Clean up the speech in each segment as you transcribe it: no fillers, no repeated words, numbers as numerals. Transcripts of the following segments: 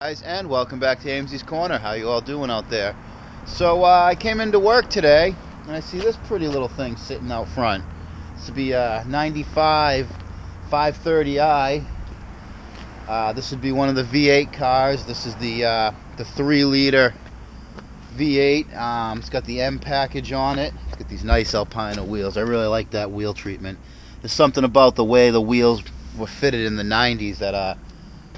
Guys, and welcome back to AMZ's Corner. How you all doing out there? So I came into work today and I see this pretty little thing sitting out front. This would be a 95 530i. This would be one of the V8 cars. This is the 3-liter V8. It's got the M package on it. It's got these nice Alpina wheels. I really like that wheel treatment. There's something about the way the wheels were fitted in the 90s that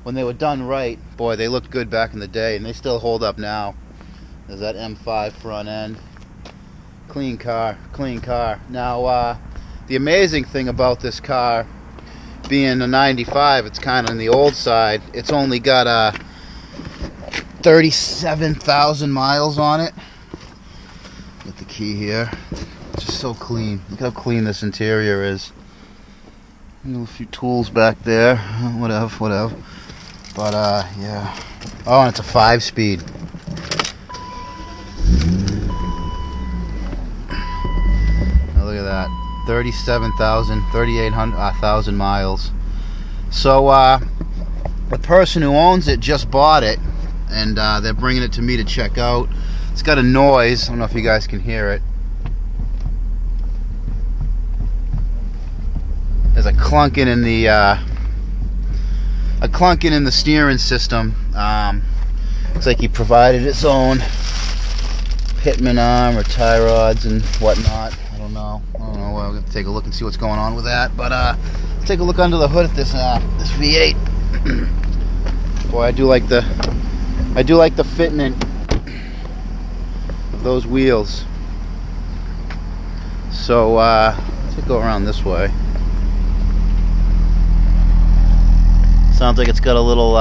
when they were done right, boy, they looked good back in the day, and they still hold up now. There's that M5 front end. Clean car, clean car. Now, the amazing thing about this car, being a 95, it's kind of on the old side. It's only got 37,000 miles on it. Get the key here. It's just so clean. Look how clean this interior is. A few tools back there. Whatever. But yeah. Oh, and it's a 5-speed. Now look at that. 38,000 miles. So the person who owns it just bought it, and they're bringing it to me to check out. It's got a noise. I don't know if you guys can hear it. There's a clunking in the steering system. Looks like he provided its own pitman arm or tie rods and whatnot. I don't know. We'll have to take a look and see what's going on with that. But let's take a look under the hood at this V8. Boy, I do like the fitment of those wheels. So let's go around this way. Sounds like it's got a little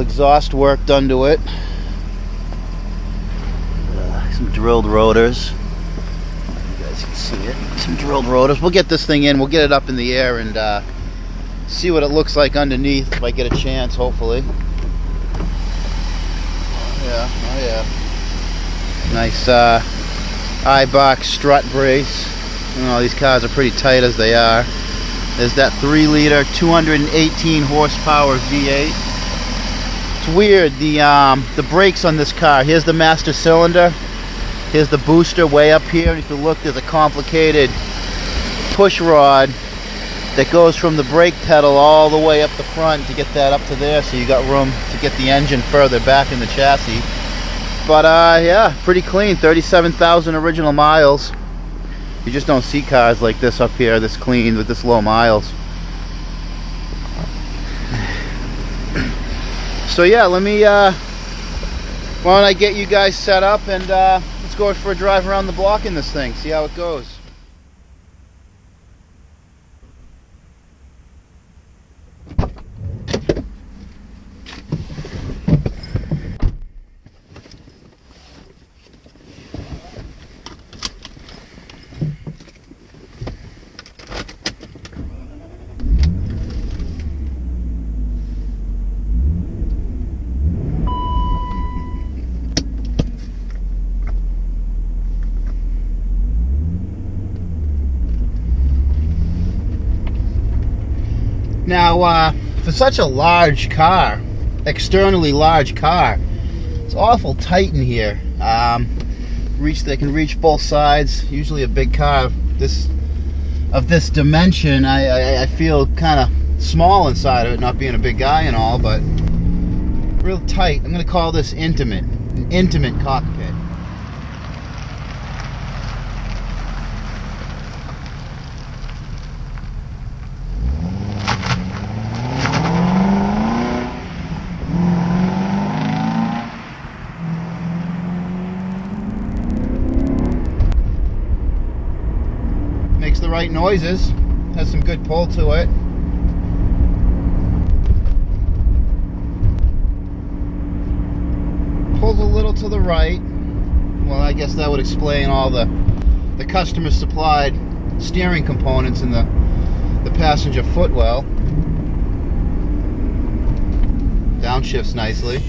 exhaust work done to it. Some drilled rotors. You guys can see it. Some drilled rotors. We'll get this thing in. We'll get it up in the air and see what it looks like underneath if I get a chance, hopefully. Oh yeah. Nice eye-box strut brace. You know, these cars are pretty tight as they are. There's that 3-liter, 218 horsepower V8. It's weird, the brakes on this car. Here's the master cylinder. Here's the booster way up here. And if you look, there's a complicated push rod that goes from the brake pedal all the way up the front to get that up to there, so you got room to get the engine further back in the chassis. But yeah, pretty clean. 37,000 original miles. You just don't see cars like this up here, this clean with this low miles. So yeah, let me why don't I get you guys set up and let's go for a drive around the block in this thing, see how it goes. Now, for such a large car, externally large car, it's awful tight in here. They can reach both sides. Usually a big car of this dimension, I feel kind of small inside of it, not being a big guy and all, but real tight. I'm going to call this intimate, an intimate cockpit. Makes the right noises, has some good pull to it. Pulls a little to the right. Well, I guess that would explain all the customer supplied steering components in the passenger footwell. Downshifts nicely.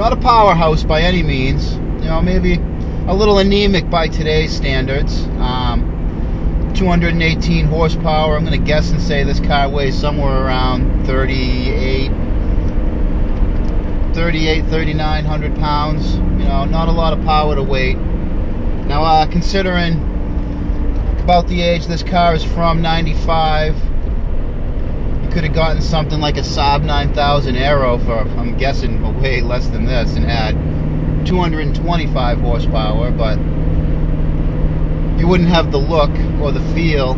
not a powerhouse by any means. You know, maybe a little anemic by today's standards. 218 horsepower. I'm going to guess and say this car weighs somewhere around 3,900 pounds. You know, not a lot of power to weight. Now, considering about the age this car is from, 95, you could have gotten something like a Saab 9000 Aero for, I'm guessing, way less than this, and had 225 horsepower, but you wouldn't have the look or the feel.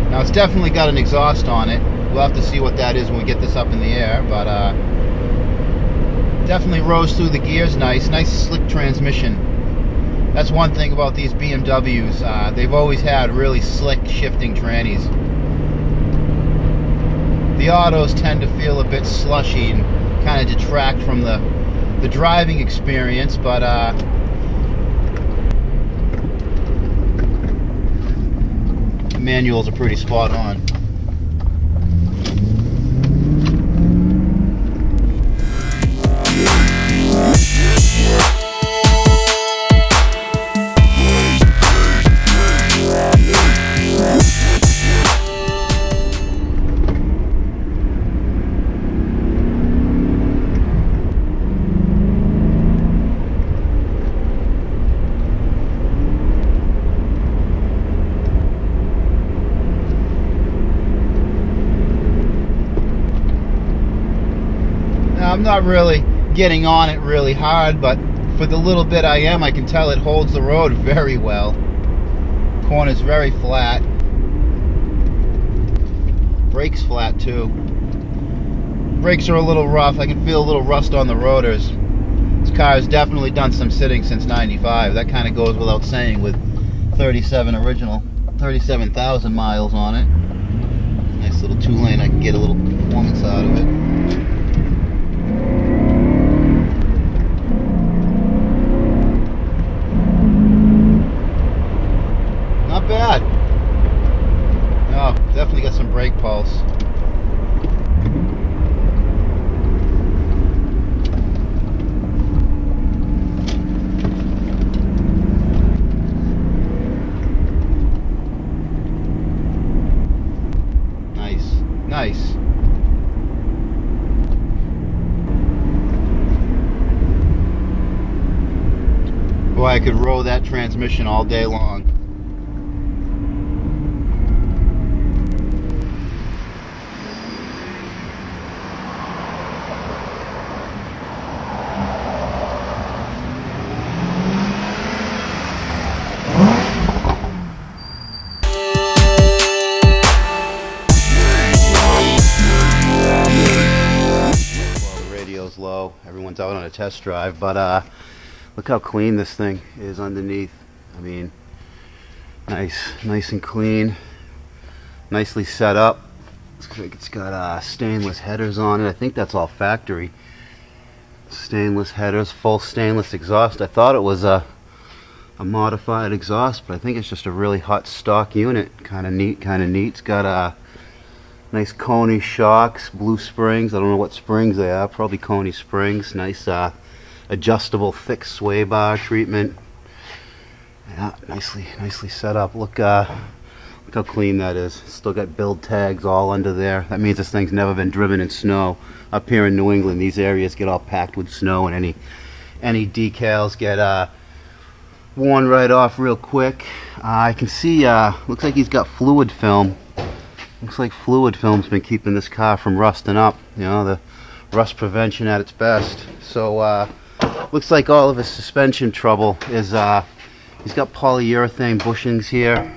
Now it's definitely got an exhaust on it. We'll have to see what that is when we get this up in the air, but definitely rose through the gears nice. Nice slick transmission. That's one thing about these BMWs. They've always had really slick shifting trannies. The autos tend to feel a bit slushy and kind of detract from the driving experience, but the manuals are pretty spot on. I'm not really getting on it really hard, but for the little bit I am, I can tell it holds the road very well. Corner's very flat. Brakes flat too. Brakes are a little rough. I can feel a little rust on the rotors. This car has definitely done some sitting since 95. That kind of goes without saying with 37,000 miles on it. Nice little 2-lane. I can get a little performance out of it. Not bad. Oh, definitely got some brake pulse. Nice. Boy, I could row that transmission all day long. Low, everyone's out on a test drive, but look how clean this thing is underneath. I mean, nice and clean, nicely set up. It's got stainless headers on it. I think that's all factory stainless headers, full stainless exhaust. I thought it was a modified exhaust, but I think it's just a really hot stock unit. Kind of neat. It's got nice Coney shocks, blue springs. I don't know what springs they are. Probably Coney springs. Nice adjustable thick sway bar treatment. Yeah, nicely set up. Look how clean that is. Still got build tags all under there. That means this thing's never been driven in snow. Up here in New England, these areas get all packed with snow, and any decals get worn right off real quick. I can see. Looks like he's got fluid film. Looks like fluid film's been keeping this car from rusting up. You know, the rust prevention at its best. So looks like all of his suspension trouble is he's got polyurethane bushings here.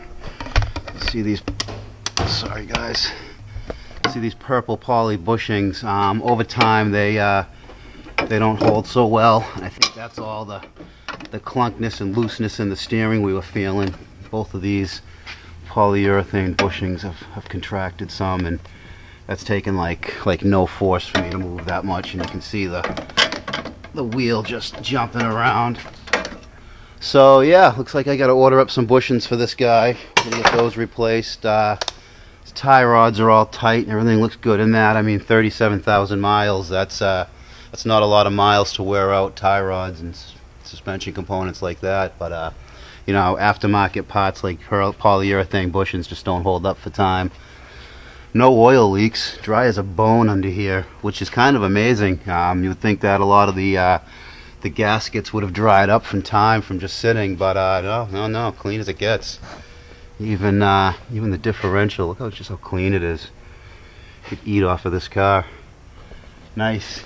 See these? Sorry guys. See these purple poly bushings? Over time they don't hold so well. And I think that's all the clunkness and looseness in the steering we were feeling. Both of these polyurethane bushings have contracted some, and that's taken like no force for me to move that much. And you can see the wheel just jumping around So yeah, looks like I got to order up some bushings for this guy. I'm gonna get those replaced. His tie rods are all tight and everything looks good in that. I mean, 37,000 miles. That's not a lot of miles to wear out tie rods and suspension components like that. But you know, aftermarket parts like polyurethane bushings just don't hold up for time. No oil leaks. Dry as a bone under here, which is kind of amazing. You would think that a lot of the gaskets would have dried up from time from just sitting, but no, clean as it gets. Even the differential, look just how clean it is. You could eat off of this car. Nice.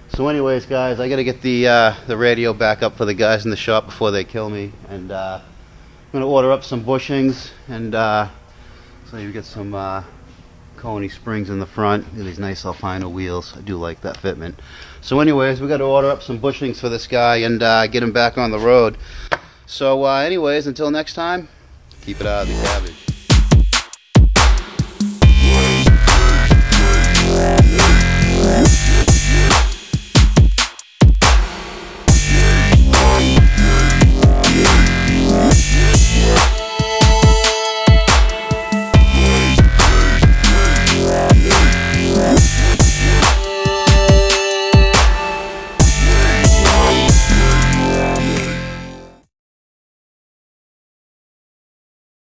So anyways, guys, I gotta get the radio back up for the guys in the shop before they kill me, and I'm gonna order up some bushings, and so you get some Coney springs in the front, these nice Alpina wheels. I do like that fitment. So anyways, we got to order up some bushings for this guy and get him back on the road. So anyways, until next time, keep it out of the cabbage.